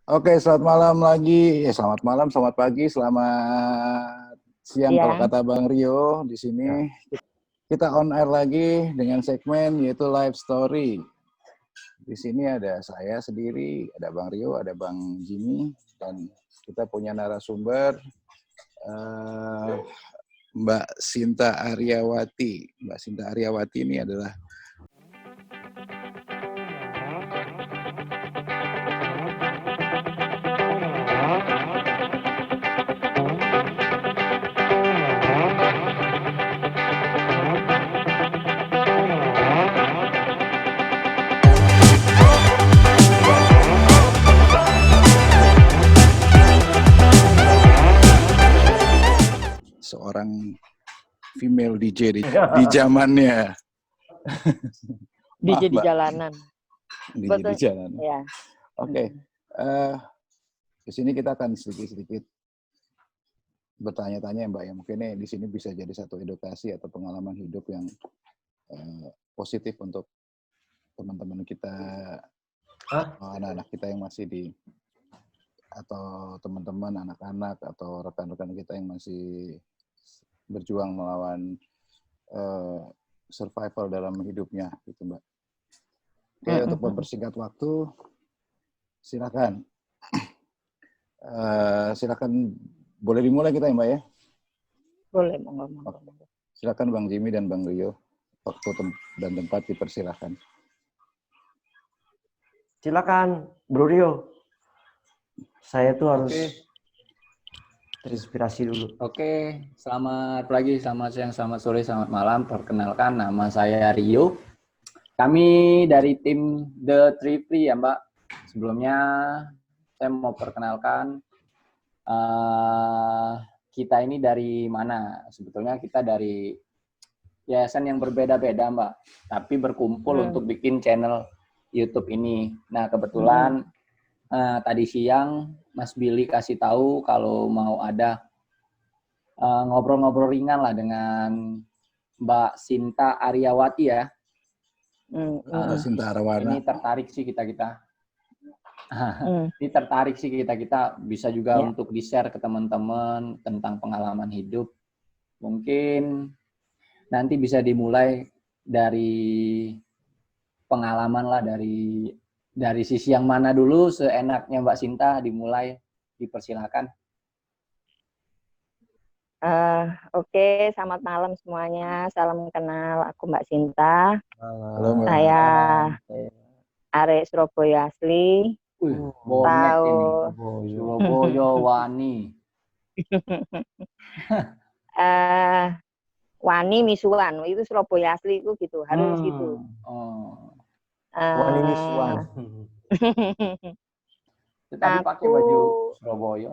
Oke, selamat malam lagi. Selamat malam, selamat pagi, selamat siang kalau Siang. kata Bang Rio. Di sini kita on air lagi dengan segmen yaitu Live Story. Di sini ada saya sendiri, ada Bang Rio, ada Bang Jimmy, dan kita punya narasumber Mbak Sinta Aryawati. Mbak Sinta Aryawati ini adalah seorang female DJ di zamannya. DJ Maaf, di Mbak. jalanan. DJ Betul. di jalanan. Ya. Oke. Di sini kita akan sedikit-sedikit bertanya-tanya Mbak ya. Mungkin di sini bisa jadi satu edukasi atau pengalaman hidup yang positif untuk teman-teman kita, anak-anak kita yang masih atau teman-teman anak-anak atau rekan-rekan kita yang masih berjuang melawan survival dalam hidupnya gitu Mbak. Oke, untuk mempersingkat waktu, silakan. Silakan, boleh dimulai kita ya Mbak ya? Boleh, monggo. Silakan Bang Jimmy dan Bang Rio. Waktu dan tempat dipersilakan. Silakan, Bro Rio. Saya tuh harus terinspirasi dulu. Oke, selamat pagi, selamat siang, selamat sore, selamat malam. Perkenalkan, nama saya Rio. Kami dari tim The Triply ya Mbak. Sebelumnya saya mau perkenalkan kita ini dari mana. Sebetulnya kita dari yayasan yang berbeda-beda Mbak. Tapi berkumpul untuk bikin channel YouTube ini. Nah kebetulan tadi siang Mas Billy kasih tahu kalau mau ada ngobrol-ngobrol ringan lah dengan Mbak Sinta Aryawati ya. Sinta Arawana. Ini tertarik sih kita. Ini tertarik sih kita bisa juga untuk di-share ke teman-teman tentang pengalaman hidup. Mungkin nanti bisa dimulai dari pengalaman lah, dari sisi yang mana dulu, seenaknya Mbak Sinta dimulai, dipersilakan. Oke, selamat malam semuanya. Salam kenal, aku Mbak Sinta. Halo Mbak. Saya arek Surabaya asli. Bonek ini. Surabaya Wani. Wani Misuan, itu Surabaya asli itu gitu, harus gitu. Wani Misuan. Tadi pakai baju Surabaya.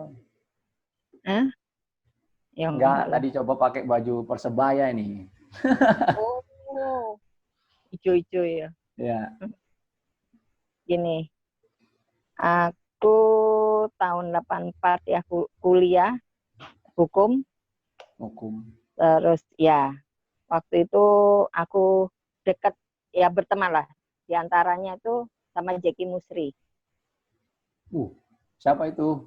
Ya enggak, tadi coba pakai baju Persebaya ini. Oh, hijau-hijau ya. Ya. Gini, aku tahun 84 ya kuliah hukum. Terus ya, waktu itu aku dekat ya, berteman lah. Di antaranya itu sama Jeki Musri. Siapa itu?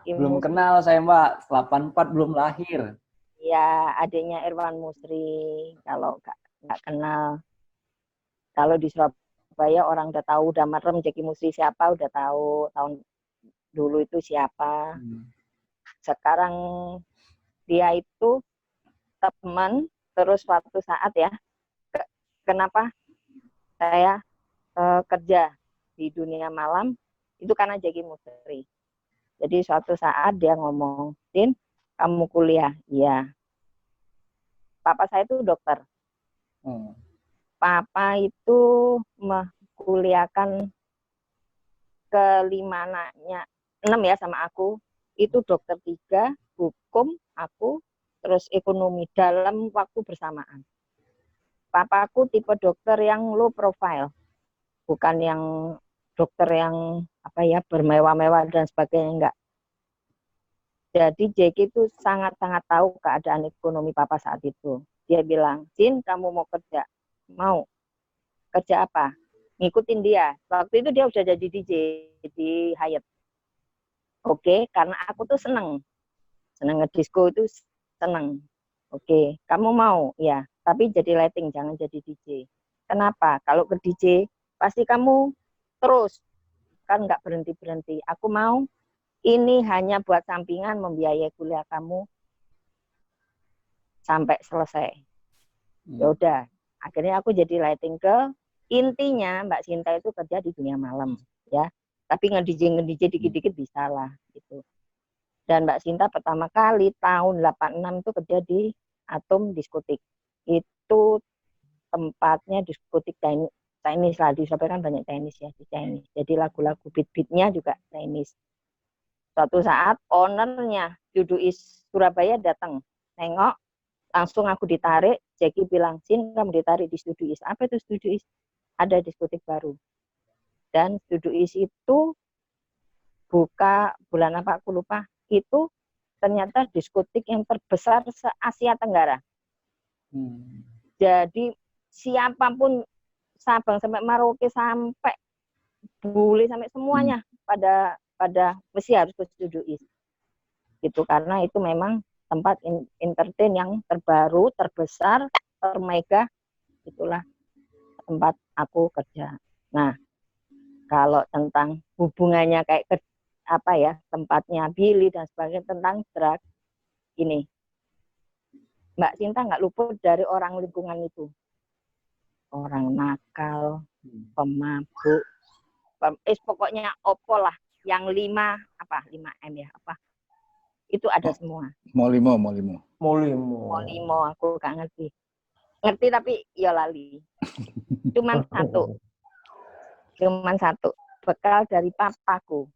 Belum Musri. kenal saya Mbak, 84 belum lahir. Ya, adiknya Irwan Musri. Kalau nggak kenal, kalau di Surabaya orang udah tahu, udah merem Jeki Musri siapa, udah tahu tahun dulu itu siapa. Sekarang dia itu teman, terus suatu saat ya, kenapa saya kerja di dunia malam, itu karena Jeki Musri. Jadi suatu saat dia ngomong, Tin, kamu kuliah? Iya. Papa saya itu dokter. Papa itu kuliahkan kelima anaknya, 6 ya sama aku. Itu dokter 3, hukum, aku, terus ekonomi dalam waktu bersamaan. Papaku tipe dokter yang low profile, bukan yang dokter yang bermewah-mewah dan sebagainya, enggak. Jadi Jeki itu sangat-sangat tahu keadaan ekonomi papa saat itu. Dia bilang, Jin, kamu mau kerja? Mau. Kerja apa? ngikutin dia. Waktu itu dia udah jadi DJ di Hyatt. Oke, karena aku tuh seneng ngedisco itu seneng. Oke, kamu mau? Ya, tapi jadi lighting, jangan jadi DJ. Kenapa? Kalau ke DJ, pasti kamu terus, kan nggak berhenti-berhenti. Aku mau, ini hanya buat sampingan membiayai kuliah kamu sampai selesai. Ya udah, akhirnya aku jadi lighting girl. Intinya Mbak Sinta itu kerja di dunia malam, ya. Tapi nge-DJ dikit-dikit bisa lah, gitu. Dan Mbak Sinta pertama kali tahun 86 itu kerja di Atom Diskotik. Itu tempatnya diskotik Chinese lah. Di Surabaya kan banyak Chinese ya, di Chinese. Jadi lagu-lagu beat-beatnya juga Chinese. Suatu saat ownernya Juduis Surabaya datang, nengok, langsung aku ditarik. Jackie bilang, Sin, kamu ditarik di Studio Is. Apa itu Studio Is? Ada diskotik baru. Dan Studio Is itu buka bulan apa aku lupa. Itu ternyata diskotik yang terbesar se-Asia Tenggara. Jadi siapapun, Sabang sampai Merauke sampai Bule sampai semuanya pada mesti harus ke Studio Is. Gitu, karena itu memang tempat entertain yang terbaru, terbesar, termega, itulah tempat aku kerja. Nah, kalau tentang hubungannya kayak tempatnya Billy dan sebagainya tentang drug, ini Mbak Sinta nggak luput dari orang lingkungan itu, orang nakal, pemabuk, pokoknya opo lah, yang 5M ya apa? Itu ada semua. Mau limo. Aku gak ngerti tapi ya lali. Cuman satu bekal dari papaku,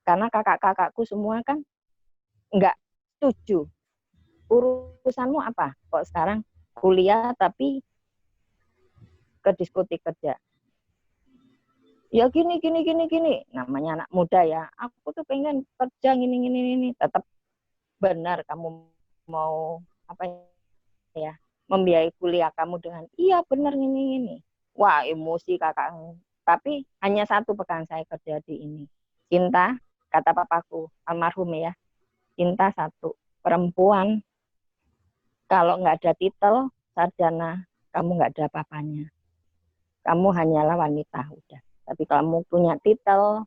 karena kakak-kakakku semua kan nggak setuju. Urusanmu apa? Kok sekarang kuliah tapi ke diskotik kerja? Ya gini. Namanya anak muda ya. Aku tuh pengen kerja gini. Tetap benar kamu mau membiayai kuliah kamu dengan iya benar gini. Wah, emosi kakak. Tapi hanya satu pekan saya kerja di ini. Cinta, kata papaku almarhum ya. Cinta satu, perempuan kalau nggak ada titel sarjana, kamu nggak ada apa-apanya. Kamu hanyalah wanita udah. Tapi kalau kamu punya titel,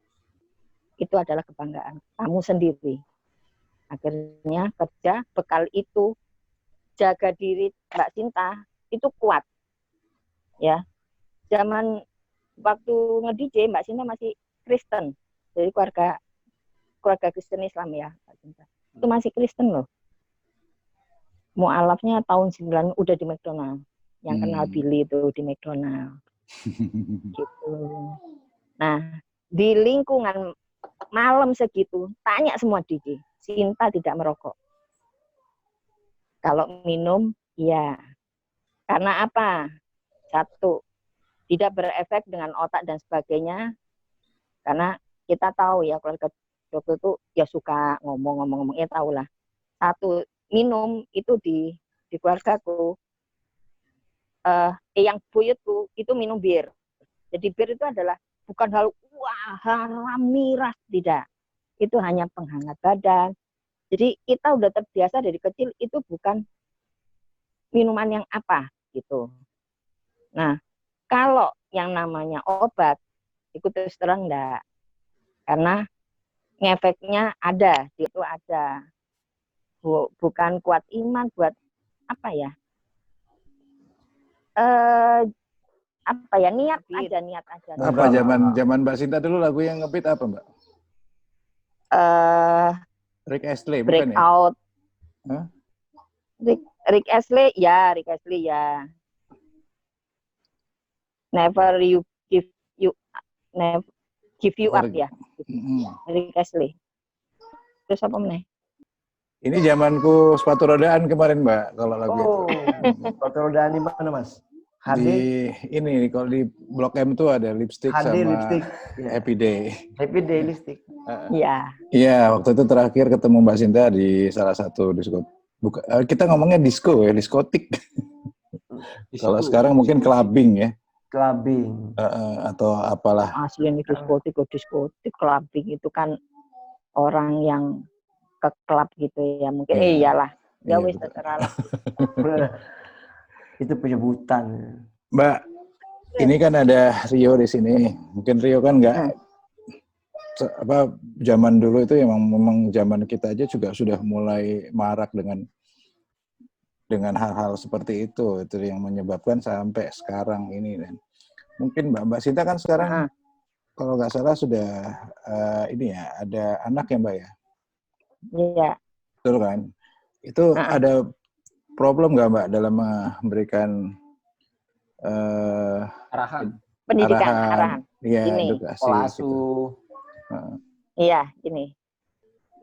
itu adalah kebanggaan kamu sendiri. Akhirnya kerja, bekal itu, jaga diri Mbak Sinta itu kuat. Ya, zaman waktu nge-DJ Mbak Sinta masih Kristen, jadi keluarga Kristen Islam ya Mbak Sinta. Itu masih Kristen loh. Mu'alafnya tahun 9 udah di McDonald. Yang kenal Billy itu di McDonald. Gitu. Nah, di lingkungan malam segitu, tanya semua DJ, Sinta tidak merokok. Kalau minum, ya. Karena apa? Satu, tidak berefek dengan otak dan sebagainya. Karena kita tahu ya, keluarga dokter itu ya suka ngomong, ya tahulah. Satu, minum itu di keluargaku, yang buyutku itu minum bir. Jadi bir itu adalah bukan hal haram miras, tidak. Itu hanya penghangat badan. Jadi kita udah terbiasa dari kecil itu bukan minuman yang apa gitu. Nah, kalau yang namanya obat itu terus terang enggak. Karena ngefeknya ada, itu ada. Bukan kuat iman, buat apa ya? Niat aja. Apa zaman Mbak Sinta dulu lagu yang ngebeat apa, Mbak? Rick Astley bukan ya? Breakout. Huh? Rick Astley ya. Never give you up ya. Rick Astley. Terus apa meneh? Ini zamanku sepatu rodaan kemarin, Mbak, kalau lagu itu. Sepatu rodaan di mana, Mas? HD? Di ini kalau di Blok M tuh ada lipstick HD, sama lipstick. Happy Day. Happy Day lipstick. Iya. Iya, waktu itu terakhir ketemu Mbak Sinta di salah satu diskotik. Kita ngomongnya disco ya, diskotik. Kalau sekarang mungkin clubbing ya. clubbing. Atau apalah. Asli ini diskotik, clubbing itu kan orang yang ke klub gitu ya. Mungkin iyalah. Ya wis terserah lah. Itu penyebutan. Mbak, ini kan ada Rio di sini. Mungkin Rio kan nggak zaman dulu itu memang zaman kita aja juga sudah mulai marak dengan hal-hal seperti itu yang menyebabkan sampai sekarang ini. Dan mungkin Mbak Sinta kan sekarang kalau nggak salah sudah ini ya, ada anak ya Mbak ya? Iya. Betul kan? Itu ada problem nggak Mbak dalam memberikan arahan? Pendidikan, arahan. Iya, ini. edukasi. Pola gitu. asuh. Iya, ini.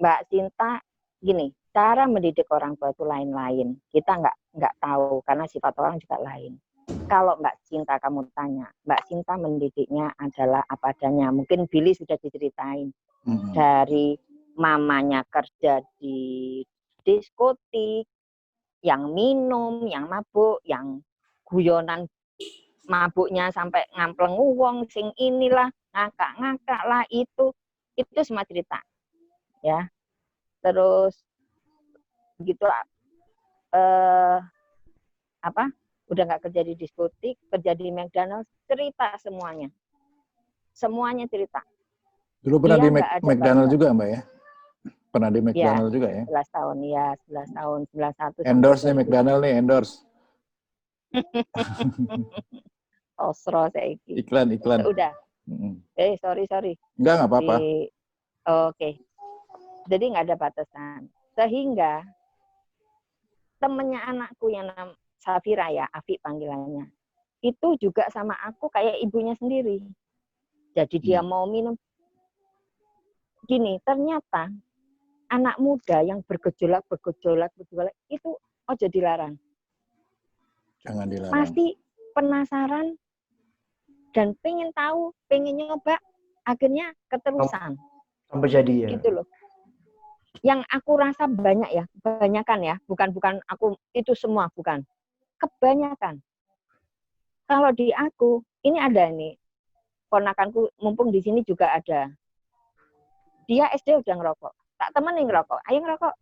Mbak Sinta, gini, cara mendidik orang tua itu lain-lain. Kita nggak tahu karena sifat orang juga lain. Kalau Mbak Sinta kamu tanya, Mbak Sinta mendidiknya adalah apa adanya. Mungkin Billy sudah diceritain dari mamanya kerja di diskotik, yang minum, yang mabuk, yang guyonan mabuknya sampai ngampleng uang, sing inilah ngakak-ngakak lah itu semua cerita, ya. Terus begitu udah nggak kerja di diskotik, kerja di McDonald's, cerita semuanya cerita. Dulu pernah di McDonald's juga Mbak ya? Pernah di McDonald's juga ya? 11 tahun, ya 11 tahun, 91. Endorse nih McDonald's nih, endorse. Osro saiki. Iklan. Udah. Sorry. Enggak apa-apa. Oke. Jadi nggak ada batasan. Sehingga temennya anakku yang namanya Safira ya, Afi panggilannya, itu juga sama aku kayak ibunya sendiri. Jadi dia mau minum. Gini, ternyata anak muda yang bergejolak itu ojo dilarang. Jangan dilarang. Pasti penasaran dan pengen tahu, pengen nyoba, akhirnya keterusan. Sampai jadi ya. Gitu loh. Yang aku rasa kebanyakan ya, bukan aku itu semua, bukan. Kebanyakan. Kalau di aku, ini ada nih, ponakanku mumpung di sini juga ada. Dia SD udah ngerokok. Tak temenin ngerokok, ayo ngerokok.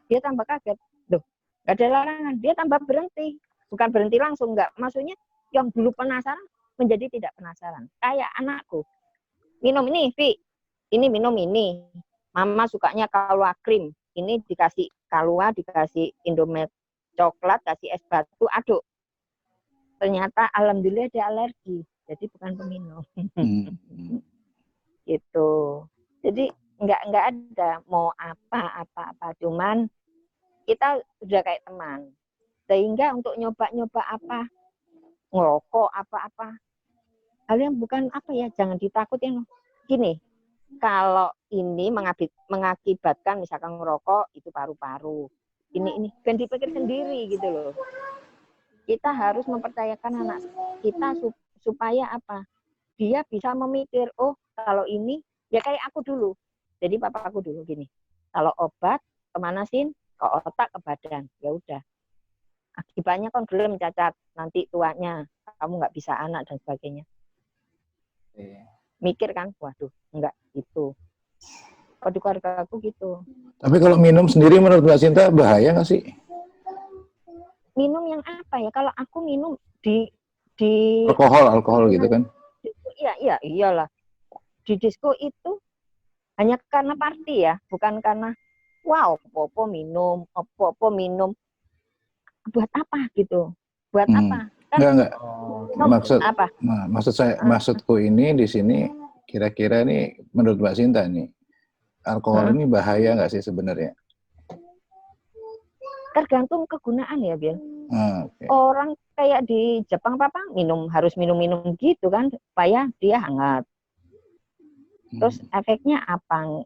Dia tambah kaget. Loh, gak ada larangan. Dia tambah berhenti. Bukan berhenti langsung, enggak. Maksudnya yang dulu penasaran menjadi tidak penasaran. Kayak anakku. Minum ini, Vi. Ini minum ini. Mama sukanya Kalua krim. Ini dikasih Kalua, dikasih Indomie coklat, kasih es batu, aduk. Ternyata alhamdulillah dia alergi. Jadi bukan peminum. Gitu. Jadi enggak ada mau apa. Cuman kita sudah kayak teman. Sehingga untuk nyoba-nyoba apa, ngerokok apa-apa, hal yang bukan jangan ditakutin. Gini, kalau ini mengakibatkan misalkan ngerokok itu paru-paru, ini kan dipikir sendiri gitu loh. Kita harus mempercayakan anak kita supaya apa? Dia bisa memikir, oh kalau ini ya kayak aku dulu. Jadi papa aku dulu gini, kalau obat kemana sih? Ke otak, ke badan. Ya udah. Akibatnya kan gelem cacat, nanti tuanya kamu nggak bisa anak dan sebagainya. Mikir kan, waduh, enggak gitu. Kalau di keluarga aku gitu. Tapi kalau minum sendiri menurut Mbak Sinta bahaya nggak sih? Minum yang apa ya? Kalau aku minum di alkohol gitu kan? Iyalah. Di disco itu hanya karena party ya, bukan karena wow, popo minum. Buat apa gitu? Buat apa? Kan, enggak. Maksudku ini di sini kira-kira nih menurut Mbak Sinta nih, alkohol ini bahaya nggak sih sebenarnya? Tergantung kegunaan ya, Bill. Okay. Orang kayak di Jepang papa harus minum gitu kan supaya dia hangat. Terus efeknya apa?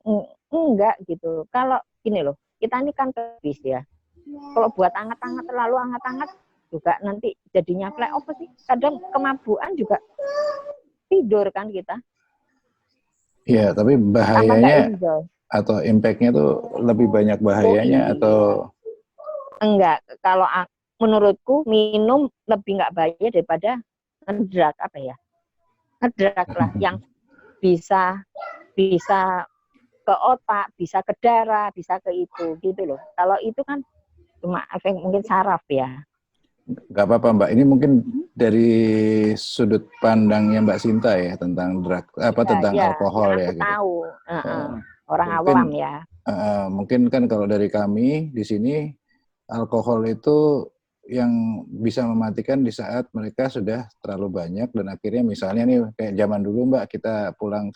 Enggak gitu. Kalau gini loh, kita ini kan bis ya. Kalau buat terlalu hangat juga nanti jadinya fly off sih. Kadang kemabuan juga tidur kan kita. Iya, tapi bahayanya atau impact-nya tuh lebih banyak bahayanya atau enggak? Kalau menurutku minum lebih nggak bahaya daripada ngedrak apa ya? Ngedrak lah yang bisa ke otak, bisa ke darah, bisa ke itu gitu loh. Kalau itu kan cuma efek mungkin saraf ya. Nggak apa-apa Mbak, ini mungkin dari sudut pandangnya Mbak Sinta ya tentang tentang alkohol yang ya aku gitu. tahu. Orang Mungkin, awam ya. Mungkin kan kalau dari kami di sini alkohol itu yang bisa mematikan di saat mereka sudah terlalu banyak dan akhirnya misalnya nih kayak zaman dulu Mbak, kita pulang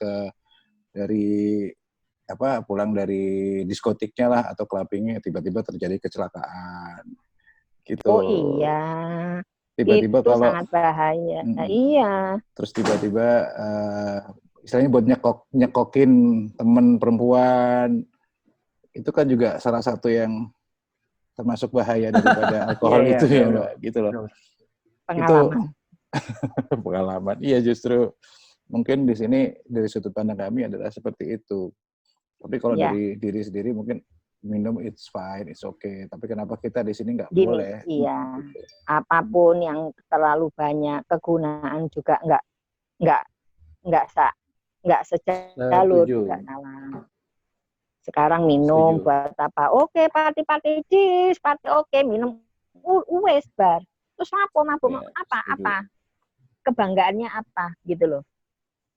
dari diskotiknya lah atau clubbingnya tiba-tiba terjadi kecelakaan gitu. Oh iya, Tiba-tiba itu kalau sangat bahaya. Iya. terus tiba-tiba istilahnya buat nyekokin temen perempuan itu kan juga salah satu yang termasuk bahaya daripada alkohol Iya, itu ya betul. Mbak, gitu loh. Pengalaman. Itu pengalaman. Iya, justru mungkin di sini dari sudut pandang kami adalah seperti itu. Tapi kalau dari diri sendiri mungkin minum it's fine, it's okay. Tapi kenapa kita di sini nggak boleh? Iya. Apapun yang terlalu banyak kegunaan juga nggak sejalur, nggak salah. Sekarang minum buat apa? Oke, party cheese, party oke, minum wes bar. Terus mabuk apa? Kebanggaannya apa gitu loh.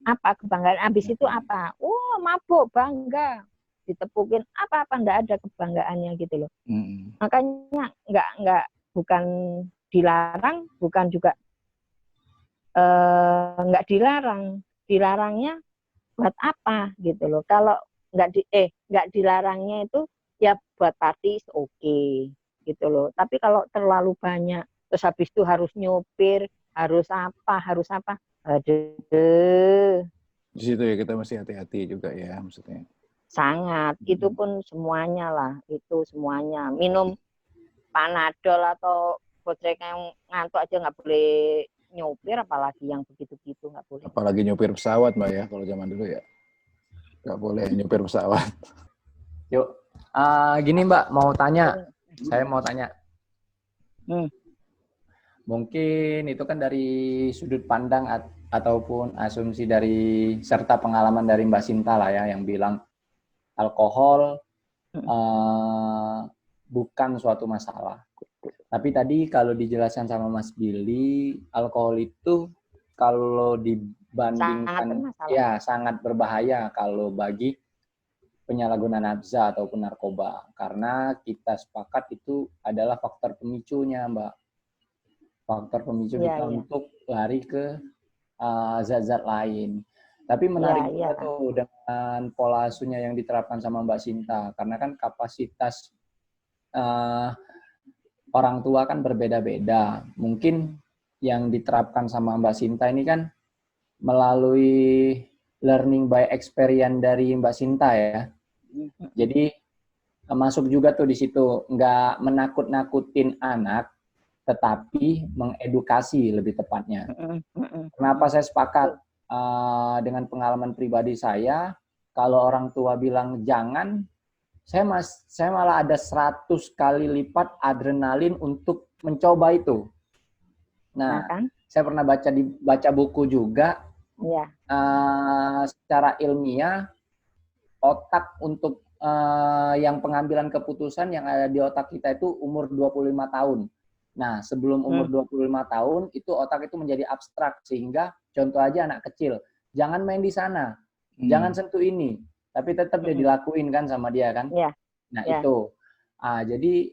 Apa kebanggaan habis itu apa? Oh, mabuk bangga. Ditepukin apa enggak ada kebanggaannya gitu loh. Makanya enggak bukan dilarang, bukan juga enggak dilarang. Dilarangnya buat apa gitu loh. Kalau enggak dilarangnya itu ya buat party oke gitu loh. Tapi kalau terlalu banyak terus habis itu harus nyopir, harus apa? Aduh. Di situ ya kita mesti hati-hati juga ya maksudnya. Sangat, itu pun semuanya lah, itu semuanya. Minum Panadol atau Gojek yang ngantuk aja nggak boleh nyopir, apalagi yang begitu-gitu nggak boleh. Apalagi nyopir pesawat Mbak ya, kalau zaman dulu ya. Nggak boleh nyopir pesawat. Yuk, gini Mbak, saya mau tanya. Mungkin itu kan dari sudut pandang ataupun asumsi dari serta pengalaman dari Mbak Sinta lah ya, yang bilang alkohol bukan suatu masalah. Tapi tadi kalau dijelaskan sama Mas Billy, alkohol itu kalau dibandingkan sangat berbahaya kalau bagi penyalahgunaan nafsa ataupun narkoba, karena kita sepakat itu adalah faktor pemicunya, Mbak. Faktor pemicu kita untuk lari ke zat-zat lain. Tapi menarik juga tuh dengan pola asuhnya yang diterapkan sama Mbak Sinta, karena kan kapasitas orang tua kan berbeda-beda. Mungkin yang diterapkan sama Mbak Sinta ini kan melalui learning by experience dari Mbak Sinta ya. Jadi masuk juga tuh di situ, nggak menakut-nakutin anak, tetapi mengedukasi lebih tepatnya. Kenapa saya sepakat dengan pengalaman pribadi saya, kalau orang tua bilang jangan, saya malah ada 100 kali lipat adrenalin untuk mencoba itu. Nah, saya pernah baca buku juga, secara ilmiah, otak untuk yang pengambilan keputusan yang ada di otak kita itu umur 25 tahun. Nah, sebelum umur 25 tahun, itu otak itu menjadi abstrak. Sehingga, contoh aja anak kecil, jangan main di sana, jangan sentuh ini. Tapi tetap dia dilakuin kan sama dia kan. Nah, itu. Jadi,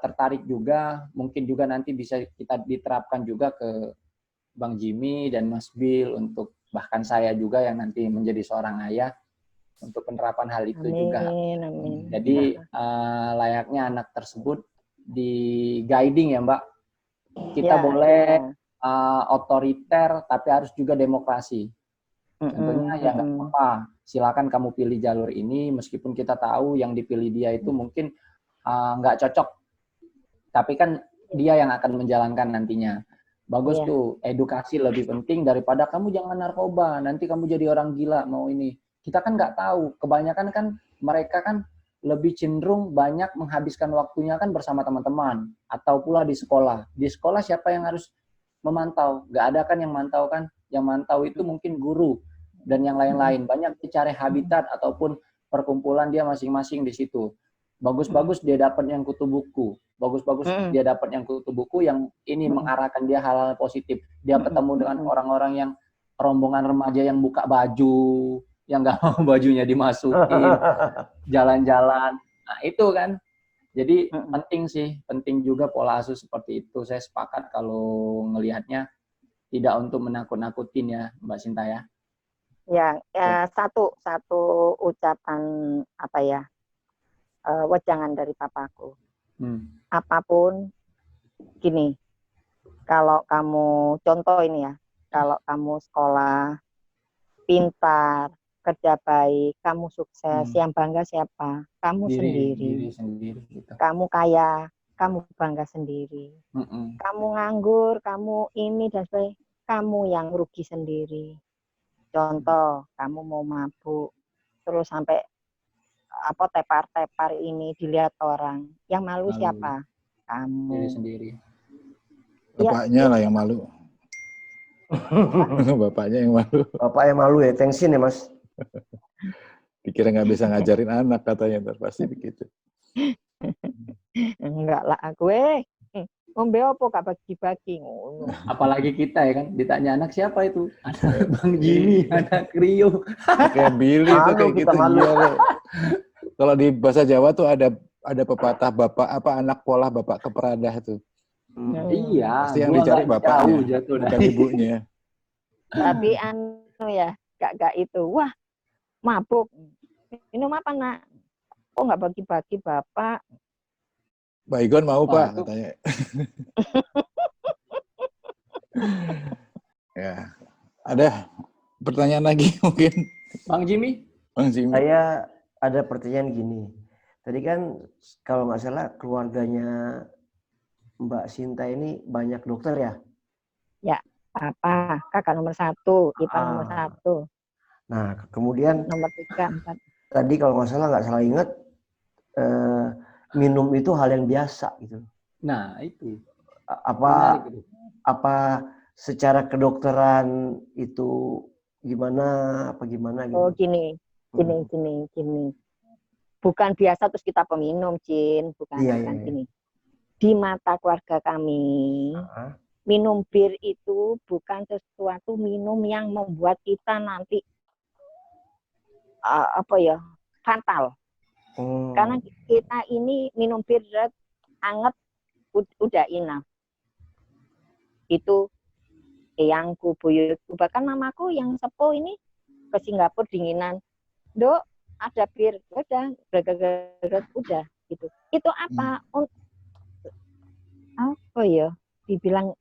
tertarik juga, mungkin juga nanti bisa kita diterapkan juga ke Bang Jimmy dan Mas Bill, untuk bahkan saya juga yang nanti menjadi seorang ayah, untuk penerapan hal itu juga. Jadi, layaknya anak tersebut di guiding ya Mbak. Kita boleh otoriter tapi harus juga demokrasi. Contohnya ya nggak apa-apa, silakan kamu pilih jalur ini meskipun kita tahu yang dipilih dia itu mungkin nggak cocok. Tapi kan dia yang akan menjalankan nantinya. Bagus tuh, edukasi lebih penting daripada kamu jangan narkoba, nanti kamu jadi orang gila mau ini. Kita kan nggak tahu, kebanyakan kan mereka kan lebih cenderung banyak menghabiskan waktunya kan bersama teman-teman atau pula di sekolah. Di sekolah siapa yang harus memantau. Nggak ada kan yang mantau kan? Yang mantau itu mungkin guru dan yang lain-lain. Banyak dicari habitat ataupun perkumpulan dia masing-masing di situ. Bagus-bagus dia dapat yang kutu buku. Bagus-bagus dia dapat yang kutu buku yang ini mengarahkan dia hal-hal positif. Dia ketemu dengan orang-orang yang rombongan remaja yang buka baju, yang nggak mau bajunya dimasukin, jalan-jalan. Nah, itu kan. Jadi penting juga pola asuh seperti itu. Saya sepakat kalau ngelihatnya tidak untuk menakut-nakutin ya, Mbak Sinta ya. Ya, satu ucapan apa ya, wejangan dari papaku. Apapun gini, kalau kamu contoh ini ya, kalau kamu sekolah pintar, kerja baik, kamu sukses, yang bangga siapa? Kamu Diri sendiri. gitu. Kamu kaya, kamu bangga sendiri. Kamu nganggur, kamu ini dan sebagainya, kamu yang rugi sendiri. Contoh, kamu mau mabuk, terus sampai apa tepar-tepar ini dilihat orang, yang malu siapa? Kamu. Diri sendiri. Bapaknya lah yang malu. Bapaknya yang malu. Bapak yang malu ya, tensin ya Mas. Dikira nggak bisa ngajarin anak katanya, pasti begitu. Enggak lah, gue ngombe opo gak bagi-bagi. Apalagi kita ya kan, ditanya anak siapa itu? Anak Bang Jimmy, anak Rio. Kayak Billy tuh kayak gitu. Iya, kalau di bahasa Jawa tuh ada pepatah bapak apa anak pola bapak keperadah tuh. Iya, pasti yang dicari bapaknya, bukan ibunya. Tapi ya, gak itu. Wah, mabuk. Minum apa nak? Kok nggak bagi-bagi bapak? Baygon mau Pak katanya. Ya, ada pertanyaan lagi mungkin. Bang Jimmy? Bang Jimmy. Saya ada pertanyaan gini. Tadi kan kalau nggak salah keluarganya Mbak Sinta ini banyak dokter ya? Ya, Papa, kakak nomor 1, ipar nomor 1. Nah, kemudian nomor 3, 4. Tadi kalau nggak salah ingat, minum itu hal yang biasa gitu. Nah, itu. Apa secara kedokteran itu gimana gitu? Oh, gini. Bukan biasa terus kita peminum, Cin. Bukan gini. Di mata keluarga kami, minum bir itu bukan sesuatu minum yang membuat kita nanti fatal. Karena kita ini minum bir anget udah enough. Itu eyangku, buyutku, bahkan mamaku yang sepuh ini ke Singapura dinginan. Dok, ada bir, udah, udah gitu. Itu apa? Apa ya? Dibilang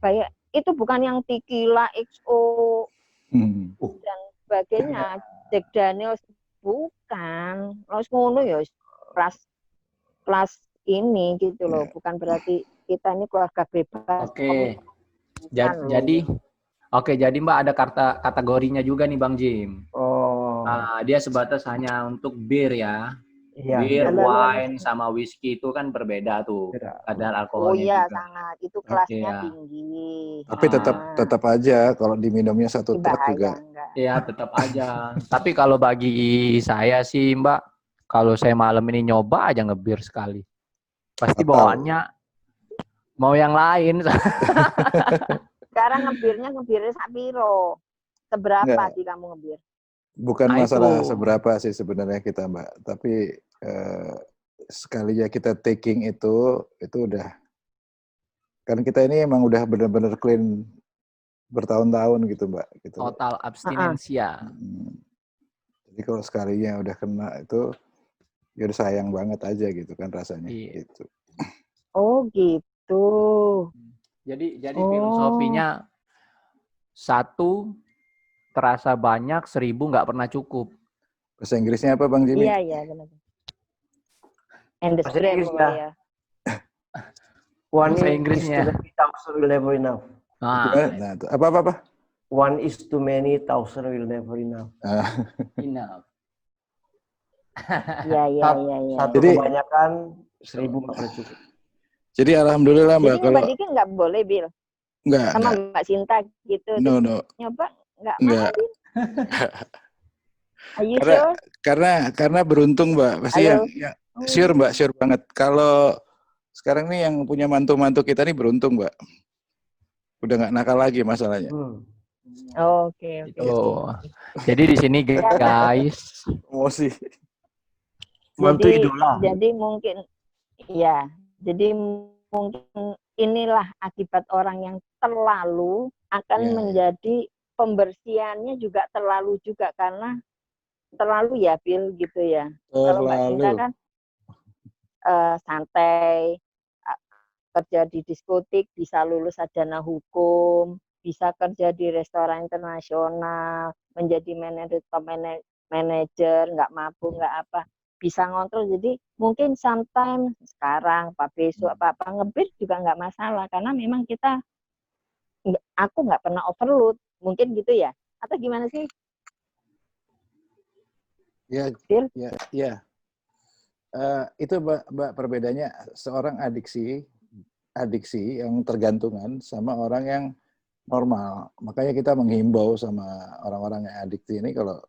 kayak itu bukan yang tequila XO dan sebagainya. Jack Daniels bukan. Terus ngono ya kelas ini gitu loh. Bukan berarti kita ini keluarga bebas. Oke. Jadi Mbak ada kategorinya juga nih Bang Jim. Dia sebatas hanya untuk bir ya. Iya. Bir, wine, sama whisky itu kan berbeda tuh kadar alkoholnya. Oh iya, juga. sangat. Itu kelasnya tinggi. Tapi tetap aja kalau diminumnya satu truk juga. Iya, tetap aja. Tapi kalau bagi saya sih Mbak, kalau saya malam ini nyoba aja ngebir sekali. Pasti bawaannya mau yang lain. Sekarang ngebirnya sapiro. Seberapa sih kamu ngebir? Bukan masalah seberapa sih sebenarnya kita Mbak, tapi sekali ya kita taking itu udah, kan kita ini emang udah benar-benar clean bertahun-tahun gitu Mbak. Gitu. Total abstinensia. Jadi kalau sekalinya udah kena itu, ya udah sayang banget aja gitu kan rasanya. Gitu. Oh gitu. Jadi filosofinya 1 terasa banyak, 1000 nggak pernah cukup. Bahasa Inggrisnya apa Bang Jimmy? Iya benar. Bahasa Inggris ya. One Inggrisnya. Thousand will never enough. Nah, apa? One is too many, thousand will never enough. Enough. Iya. Satu kebanyakan, 1000 nggak pernah cukup. Jadi alhamdulillah Mbak. Jadi ngebadikin nggak boleh, Bil? Enggak, sama enggak. Mbak Sinta gitu. No, Terus no. nyoba nggak Enggak. mau. Are you Karena sure? karena beruntung, Mbak. Pasti yang Halo? sure, Mbak, Oh. sure banget. Kalau sekarang nih yang punya mantu-mantu kita nih beruntung, Mbak. Udah nggak nakal lagi masalahnya. Oke. Itu. Jadi di sini guys, Emosi. Mantu idola. Jadi mungkin ya, jadi mungkin inilah akibat orang yang terlalu akan Ya, menjadi pembersihannya juga terlalu juga karena terlalu ya Bill gitu ya. Kalau Mbak Sinta terlalu. kan santai, kerja di diskotik, bisa lulus sarjana hukum, bisa kerja di restoran internasional, menjadi manajer, nggak mabuk, nggak apa, bisa ngontrol. Jadi mungkin sometimes sekarang, Pak besok, apa ngebir juga nggak masalah, karena memang aku nggak pernah overload, mungkin gitu ya? Atau gimana sih? Ya, Bill? ya. Itu Mbak perbedaannya seorang adiksi yang tergantungan sama orang yang normal. Makanya kita menghimbau sama orang-orang yang adiksi ini kalau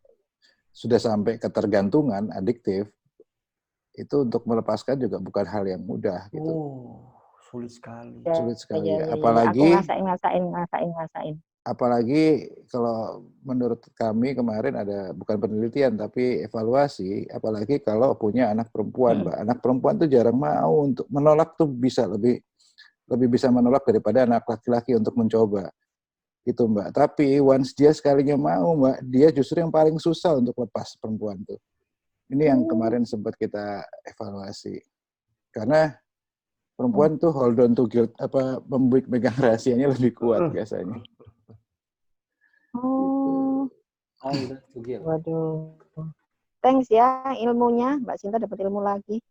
sudah sampai ketergantungan, adiktif, itu untuk melepaskan juga bukan hal yang mudah gitu. Sulit sekali. Sulit sekali. Ya. Apalagi Aku ngerasain. apalagi kalau menurut kami kemarin ada bukan penelitian tapi evaluasi, apalagi kalau punya anak perempuan, Mbak. Anak perempuan tuh jarang mau untuk menolak, tuh bisa lebih bisa menolak daripada anak laki-laki untuk mencoba. Gitu, Mbak. Tapi once dia sekalinya mau, Mbak, dia justru yang paling susah untuk lepas, perempuan tuh. Ini yang kemarin sempat kita evaluasi. Karena perempuan tuh hold on to guilt, memegang rahasianya lebih kuat biasanya. Oh, Gitu. waduh. Thanks ya ilmunya, Mbak Sinta dapat ilmu lagi.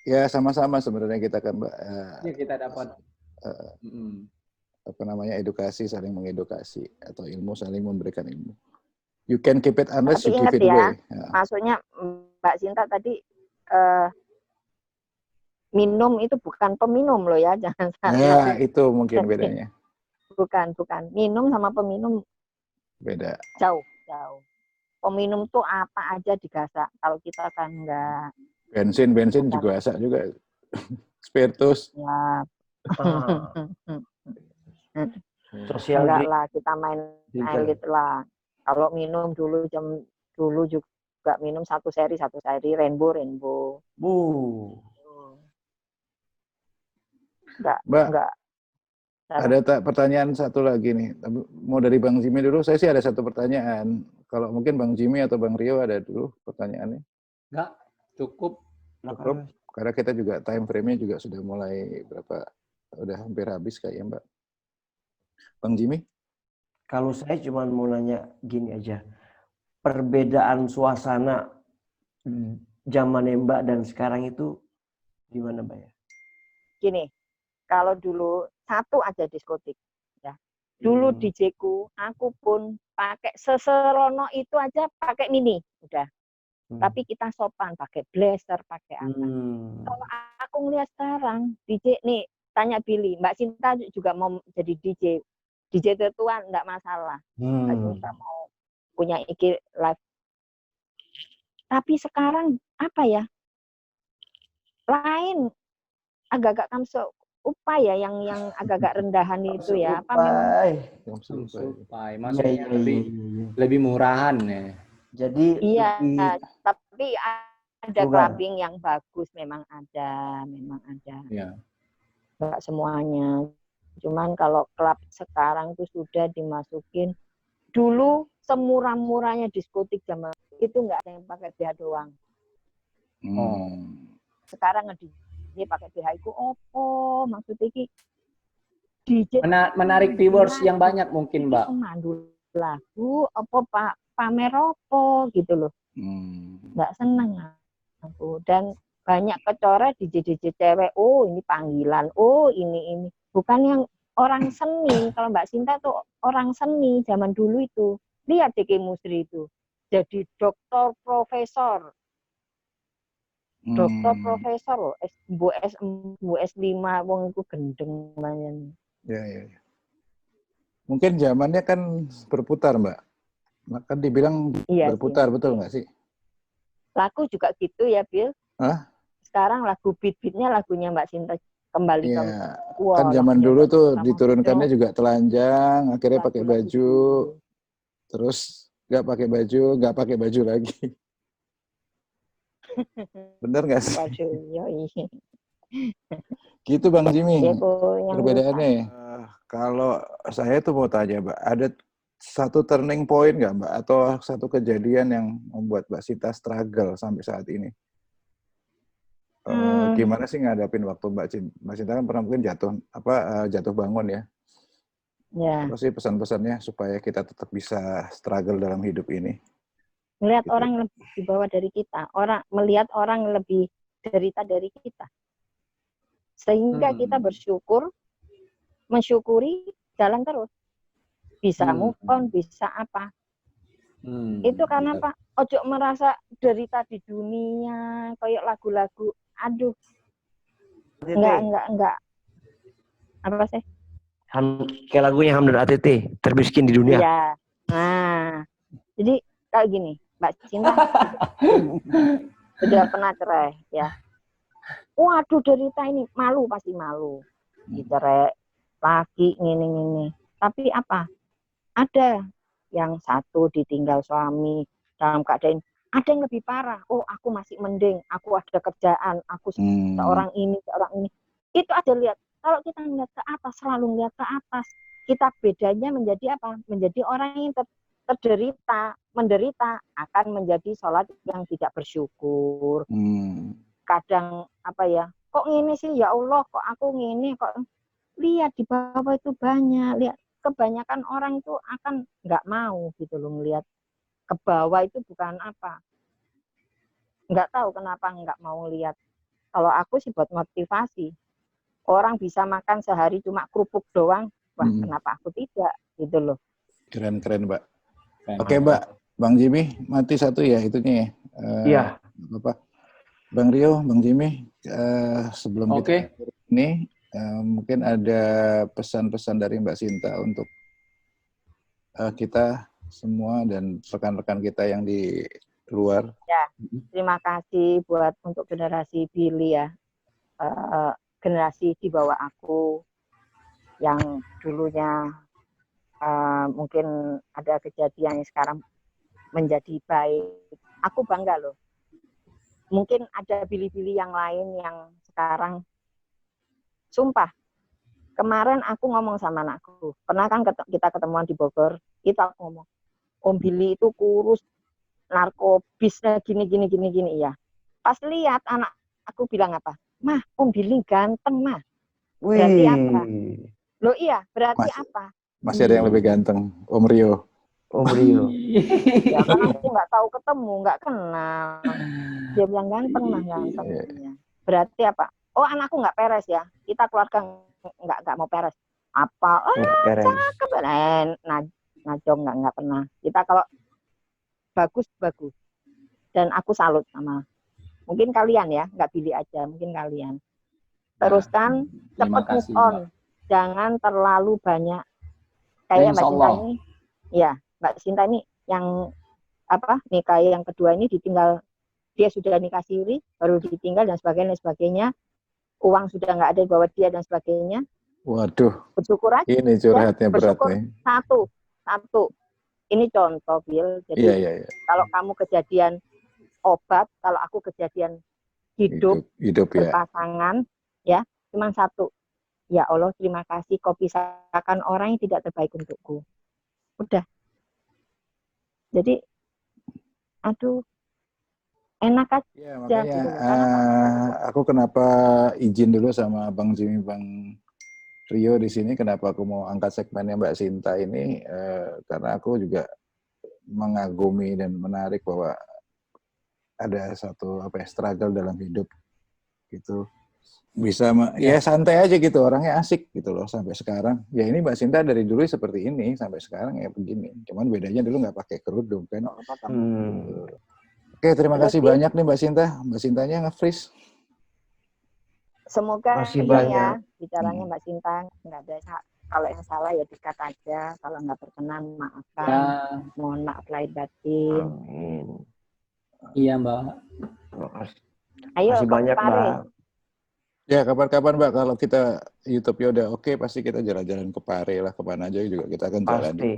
Ya sama-sama sebenarnya kita kan, Mbak. ya kita dapat Edukasi, saling mengedukasi, atau ilmu saling memberikan ilmu. You can keep it unless Tapi you give ingat it ya, away. maksudnya Mbak Sinta tadi minum itu bukan peminum loh ya, jangan salah. Ya, itu mungkin bedanya. Bukan. Minum sama peminum Beda. jauh. Peminum tuh apa aja digasak. Kalau kita kan enggak. Bensin juga gasak juga. Spiritus. Ya. Sosial Enggak drink. lah, kita main elit lah. Kalau minum dulu juga minum satu seri rainbow. Enggak. Ada pertanyaan satu lagi nih. Mau dari Bang Jimmy dulu. Saya sih ada satu pertanyaan. Kalau mungkin Bang Jimmy atau Bang Rio ada dulu pertanyaannya. Enggak, cukup. Karena kita juga time frame-nya juga sudah mulai udah hampir habis kayaknya, Mbak. Bang Jimmy? Kalau saya cuma mau nanya gini aja. Perbedaan suasana zaman Mbak dan sekarang itu gimana, Mbak ya? Gini, kalau dulu satu aja diskotik ya. Dulu DJ-ku, aku pun pakai seserono itu aja pakai mini, udah. Tapi kita sopan, pakai blazer, pakai apa. Kalau aku ngeliat sekarang, DJ nih, tanya Billy, Mbak Sinta juga mau jadi DJ. DJ tertua enggak masalah. Mbak Sinta mau punya IG live. Tapi sekarang apa ya? Lain, agak-agak kamso upaya yang agak-agak rendahan itu ya. Apa memang? Supai. Maksudnya lebih murahan ya. Jadi iya, tapi ada clubbing yang bagus memang ada. Ya. Enggak semuanya. Cuman kalau klub sekarang itu sudah dimasukin, dulu semurah-murahnya diskotik zaman itu enggak ada yang pakai BH doang. Sekarang ini pakai BH itu opo maksudnya iki DJ menarik viewers yang banyak mungkin, Mbak. Pemandu lagu apa pamer opo gitu loh. Enggak seneng aku. Dan banyak kecoret DJ cewek, oh ini panggilan, oh ini. Bukan yang orang seni. Kalau Mbak Sinta tuh orang seni zaman dulu itu. Lihat Diki Musri itu. Jadi dokter profesor. Dokter profesor loh. Bu S5 wong iku gendeng banget. Ya. mungkin zamannya kan berputar, Mbak. Kan dibilang Iya sih. berputar, betul nggak sih? Lagu juga gitu ya, Bill. Hah? Sekarang lagu beat-beatnya lagunya Mbak Sinta kembali ke Iya. wah, Kan zaman lagunya dulu Mbak tuh Sinta diturunkannya Mamuju, juga telanjang, akhirnya pakai lagu-lagu baju, dulu. terus nggak pakai baju lagi. Bener nggak sih? Waduh, yoi. Gitu Bang Jimmy, Ya kok yang perbedaannya ya. Kalau saya tuh mau tanya, Mbak, ada satu turning point nggak, Mbak? Atau satu kejadian yang membuat Mbak Sinta struggle sampai saat ini? Gimana sih ngadapin waktu Mbak Sinta kan pernah mungkin jatuh bangun ya? ya Apa sih pesan-pesannya supaya kita tetap bisa struggle dalam hidup ini? melihat Gitu. orang lebih di bawah dari kita, melihat orang lebih derita dari kita, sehingga kita mensyukuri jalan terus, bisa move on, bisa apa. Itu karena apa? Ojo merasa derita di dunia, kayak lagu-lagu, aduh, enggak, apa sih? Kayak lagunya Hamdan ATT, termiskin di dunia. Iya. Nah, jadi kayak gini, Mbak Sinta udah pernah cerai ya. Waduh, derita ini, malu, pasti malu. Dicerai lagi, ngini. Tapi apa? Ada yang satu ditinggal suami dalam keadaan, ada yang lebih parah. Oh, aku masih mending, aku ada kerjaan, aku seorang ini. Itu ada lihat. Kalau kita ngeliat ke atas, selalu ngeliat ke atas, kita bedanya menjadi apa? Menjadi orang yang menderita akan menjadi sholat yang tidak bersyukur. Kadang apa ya? Kok ngini sih, ya Allah, kok aku ngini, kok lihat di bawah itu banyak, lihat kebanyakan orang itu akan nggak mau gitu loh ngelihat ke bawah itu bukan apa, nggak tahu kenapa nggak mau lihat. Kalau aku sih buat motivasi, orang bisa makan sehari cuma kerupuk doang, wah kenapa aku tidak gitu loh. Keren Mbak. Oke Mbak, Bang Jimmy mati satu ya itunya ya. Iya. Bang Rio, Bang Jimmy, sebelum kita ini mungkin ada pesan-pesan dari Mbak Sinta untuk kita semua dan rekan-rekan kita yang di luar. Ya, terima kasih buat untuk generasi Billy ya, generasi di bawah aku yang dulunya mungkin ada kejadian yang sekarang menjadi baik. Aku bangga loh. Mungkin ada Billy-Billy yang lain yang sekarang, sumpah, kemarin aku ngomong sama anakku, pernah kan kita ketemuan di Bogor, kita ngomong, Om Billy itu kurus, narkobisnya gini, ya. Pas lihat anak aku bilang apa? Mah, Om Billy ganteng, mah. Berarti apa? Loh iya, berarti apa? Masih ada yang lebih ganteng, Om Rio. Om Rio. Ya kan aku nggak tahu ketemu, nggak kenal. Dia bilang ganteng, mah ganteng. Berarti apa? Oh, anakku nggak peres ya. Kita keluarga nggak mau peres. Apa? Cakep. Najong nggak pernah. Kita kalau bagus. Dan aku salut sama. Mungkin kalian ya, nggak pilih aja. Mungkin kalian. Teruskan, cepat move on. Mbak. Jangan terlalu banyak. Kayak Mbak Sinta ini. Ya, Mbak Sinta ini yang nikah yang kedua ini ditinggal. Dia sudah nikah siri, baru ditinggal dan sebagainya. Uang sudah nggak ada di bawah dia dan sebagainya. Waduh. Bersyukur aja. Ini curhatnya berat bersyukur, nih. Satu. Ini contoh, Bill. Jadi kalau kamu kejadian obat, kalau aku kejadian hidup berpasangan, ya cuma satu. Ya Allah, terima kasih kau pisahkan orang yang tidak terbaik untukku. Udah. Jadi, aduh. Enak aja. Ya, makanya gitu. Aku kenapa izin dulu sama Bang Jimmy, Bang Rio di sini. Kenapa aku mau angkat segmennya Mbak Sinta ini? Karena aku juga mengagumi dan menarik bahwa ada satu struggle dalam hidup gitu. Bisa ya santai aja gitu, orangnya asik gitu loh sampai sekarang. Ya ini Mbak Sinta dari dulu seperti ini sampai sekarang ya begini. Cuman bedanya dulu nggak pakai kerudung kan. Gitu. Oke, terima kasih banyak nih Mbak Sinta. Mbak Sintanya nge-freeze. Semoga ya bicaranya Mbak Sinta nggak ada kalau yang salah ya dikat aja, kalau nggak berkenan maafkan, Ya, mohon maaf lahir batin. Amin. iya Mbak. Terima kasih. Ayo Masih ke banyak, Pare. Mbak. Ya, kapan-kapan Mbak, kalau kita YouTube-nya udah oke, pasti kita jalan-jalan ke Pare lah, kemana aja juga kita akan jalan. Pasti.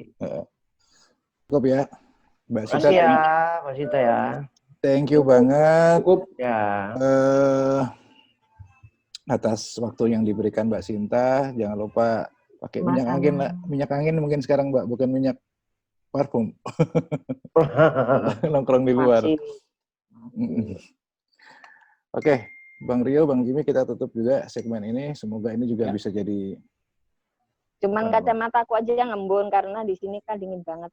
Cukup ya, Mbak Sinta. Makasih ya, Mbak Sinta ya. Thank you banget Cukup. Ya. Atas waktu yang diberikan Mbak Sinta. Jangan lupa pakai minyak Sama-sama. angin lah. Minyak angin mungkin sekarang Mbak, bukan minyak parfum. Nongkrong di luar. Masih. Oke, Bang Rio, Bang Jimmy, kita tutup juga segmen ini. Semoga ini juga Ya. bisa jadi... Cuman kacamataku aja yang ngembun karena di sini kan dingin banget.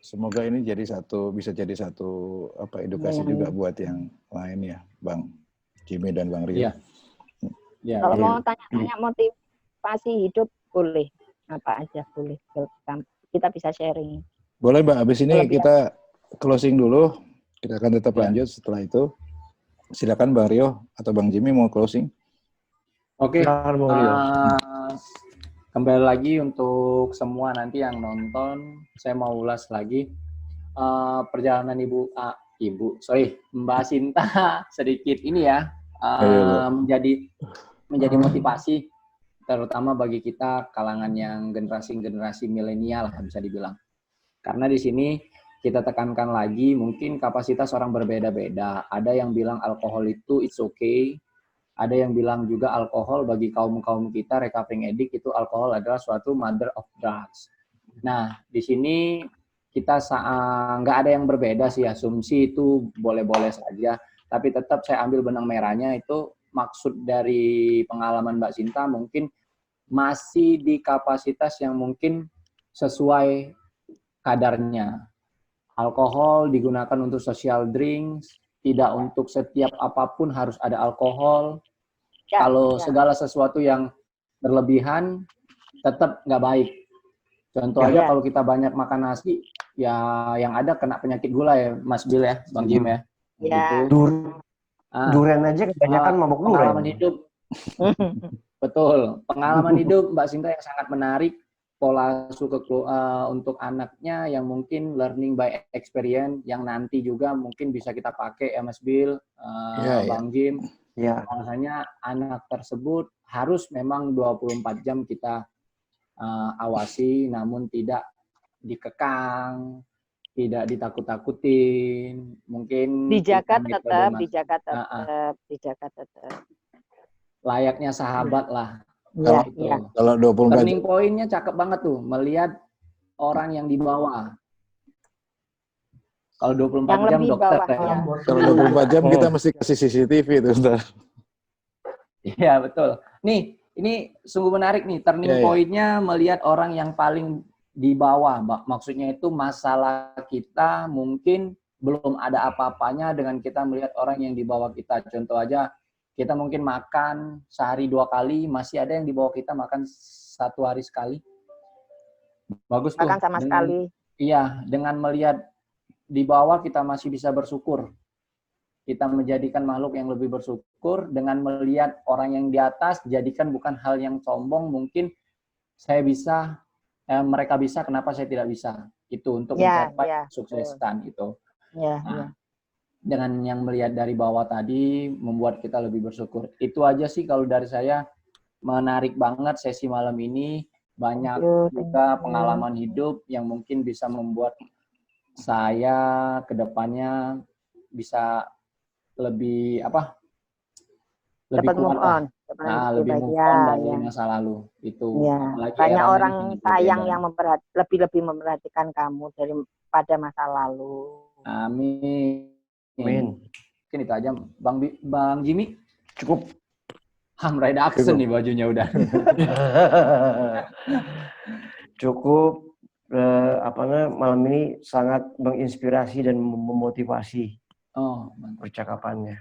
Semoga ini bisa jadi satu edukasi juga buat yang lain ya, Bang Jimmy dan Bang Rio. Iya. Ya, Kalau mau tanya-tanya motivasi hidup boleh, apa aja boleh. Kita bisa sharing. Boleh Mbak, habis ini Lebih kita closing dulu. Kita akan tetap Ya. lanjut setelah itu. Silakan Bang Rio atau Bang Jimmy mau closing. Oke. Silakan, Bang Rio. Kembali lagi untuk semua nanti yang nonton, saya mau ulas lagi perjalanan Mbak Sinta sedikit ini ya, menjadi motivasi terutama bagi kita kalangan yang generasi milenial bisa dibilang. Karena di sini kita tekankan lagi, mungkin kapasitas orang berbeda-beda. Ada yang bilang alkohol itu it's okay. Ada yang bilang juga alkohol bagi kaum-kaum kita recovering addict itu alkohol adalah suatu mother of drugs. Nah, di sini kita nggak ada yang berbeda sih, asumsi itu boleh-boleh saja. Tapi tetap saya ambil benang merahnya itu maksud dari pengalaman Mbak Sinta mungkin masih di kapasitas yang mungkin sesuai kadarnya. Alkohol digunakan untuk social drinks, tidak untuk setiap apapun harus ada alkohol. Ya, Kalau ya. segala sesuatu yang berlebihan tetap nggak baik. Contoh aja kalau kita banyak makan nasi, ya yang ada kena penyakit gula ya, Mas Bil ya, Bang Jim ya. Ya. Gitu. Durian aja kebanyakan mabuk durian. Pengalaman hidup. Betul. Pengalaman hidup Mbak Sinta yang sangat menarik. Pola untuk anaknya yang mungkin learning by experience yang nanti juga mungkin bisa kita pakai ya Mas Bil, Bang Jim. Ya. Makanya anak tersebut harus memang 24 jam kita awasi, namun tidak dikekang, tidak ditakut-takutin, mungkin dijaga tetap. Layaknya sahabat lah. Iya, gitu. iya. Kalau 24 Turning point-nya cakep banget tuh, melihat orang yang di bawah. Kalau 24 yang jam lebih dokter bawah, ya. Kalau 24 jam kita mesti kasih CCTV itu, bentar. Iya, betul. Nih, ini sungguh menarik nih, turning point-nya melihat orang yang paling di bawah. Maksudnya itu masalah kita mungkin belum ada apa-apanya dengan kita melihat orang yang di bawah kita. Contoh aja, kita mungkin makan sehari 2 kali, masih ada yang di bawah kita makan 1 hari sekali. Bagus tuh. Makan sama sekali. Iya, dengan melihat di bawah kita masih bisa bersyukur. Kita menjadikan makhluk yang lebih bersyukur dengan melihat orang yang di atas, jadikan bukan hal yang sombong, mungkin saya bisa, mereka bisa, kenapa saya tidak bisa? Itu untuk mencapai kesuksesan itu. Nah, dengan yang melihat dari bawah tadi, membuat kita lebih bersyukur. Itu aja sih kalau dari saya, menarik banget sesi malam ini, banyak juga pengalaman hidup yang mungkin bisa membuat saya ke depannya bisa lebih lebih kuat lah. Lebih move on dari masa lalu itu. Ya. Banyak orang sayang yang lebih memperhatikan kamu daripada masa lalu. Amin. Mungkin itu aja Bang Jimmy. Cukup. Redaction nih bajunya udah. Cukup. Malam ini sangat menginspirasi dan memotivasi percakapannya.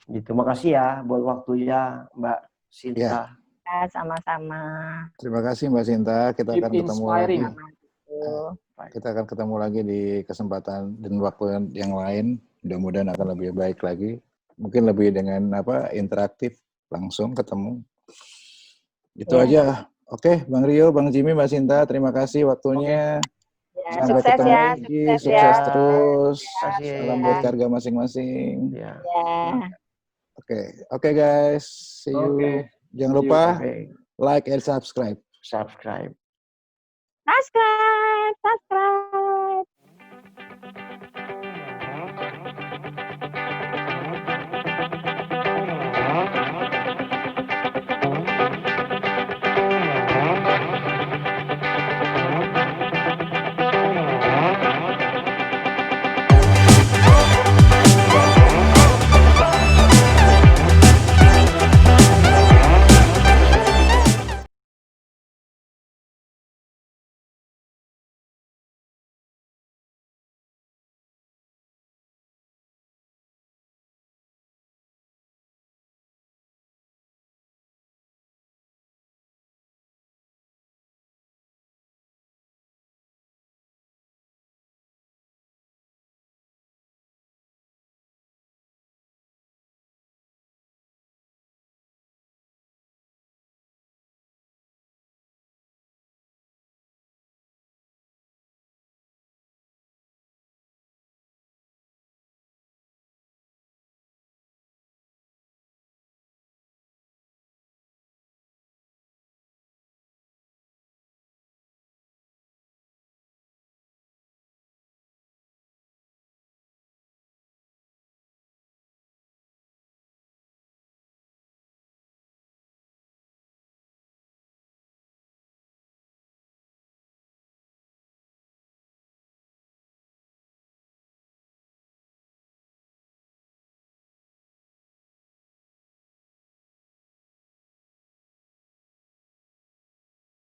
Gitu. Makasih ya buat waktunya Mbak Sinta. Ya, sama-sama. Terima kasih Mbak Sinta. Kita akan ketemu lagi. Kita akan ketemu lagi di kesempatan dan waktu yang lain. Mudah-mudahan akan lebih baik lagi. Mungkin lebih dengan interaktif. langsung ketemu. Itu Ya. aja. Oke, Bang Rio, Bang Jimmy, Mbak Sinta, terima kasih waktunya. Ya, Sampai sukses ketemu ya, lagi, sukses sukses ya. terus. Kasih. Salam buat keluarga masing-masing. Ya. Ya. Oke guys, see you. Oke. Jangan lupa Oke. like and subscribe. Subscribe. Subscribe.